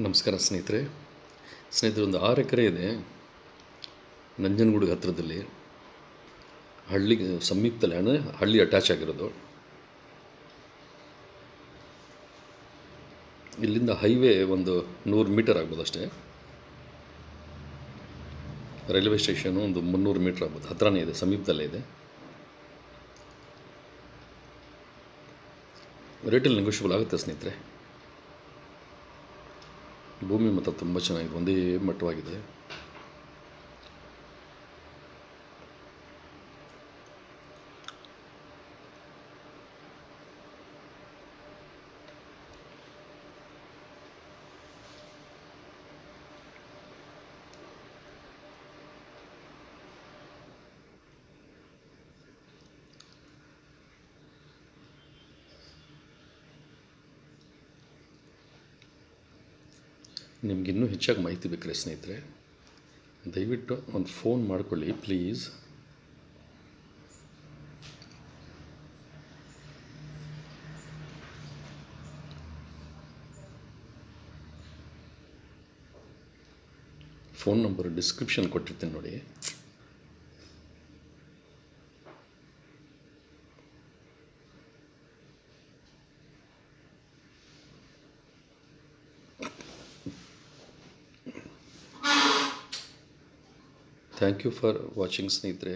ನಮಸ್ಕಾರ ಸ್ನೇಹಿತರೆ ಒಂದು 6 ಎಕರೆ ಇದೆ ನಂಜನಗೂಡಿಗೆ ಹತ್ತಿರದಲ್ಲಿ. ಹಳ್ಳಿಗೆ ಸಮೀಪದಲ್ಲಿ, ಅಂದರೆ ಹಳ್ಳಿ ಅಟ್ಯಾಚ್ ಆಗಿರೋದು. ಇಲ್ಲಿಂದ ಹೈವೇ ಒಂದು 100 ಮೀಟರ್ ಆಗ್ಬೋದು ಅಷ್ಟೇ. ರೈಲ್ವೆ ಸ್ಟೇಷನು ಒಂದು 300 ಮೀಟರ್ ಆಗ್ಬೋದು. ಹತ್ರನೇ ಇದೆ, ಸಮೀಪದಲ್ಲೇ ಇದೆ. ರೇಟಲ್ಲಿ ನೆಗೋಷಿಯಬಲ್ ಆಗುತ್ತೆ ಸ್ನೇಹಿತರೆ. ಭೂಮಿ ಮಾತ್ರ ತುಂಬ ಚೆನ್ನಾಗಿದೆ, ಒಂದೇ ಮಟ್ಟವಾಗಿದೆ. ನಿಮಗಿನ್ನೂ ಹೆಚ್ಚಾಗಿ ಮಾಹಿತಿ ಬೇಕಾರೆ ಸ್ನೇಹಿತರೆ, ದಯವಿಟ್ಟು ಒಂದು ಫೋನ್ ಮಾಡಿಕೊಳ್ಳಿ ಪ್ಲೀಸ್. ಫೋನ್ ನಂಬರ್ ಡಿಸ್ಕ್ರಿಪ್ಷನ್ ಕೊಟ್ಟಿರ್ತೀನಿ ನೋಡಿ. ಥ್ಯಾಂಕ್ ಯು ಫಾರ್ ವಾಚಿಂಗ್ ಸ್ನೇಹಿತರೆ.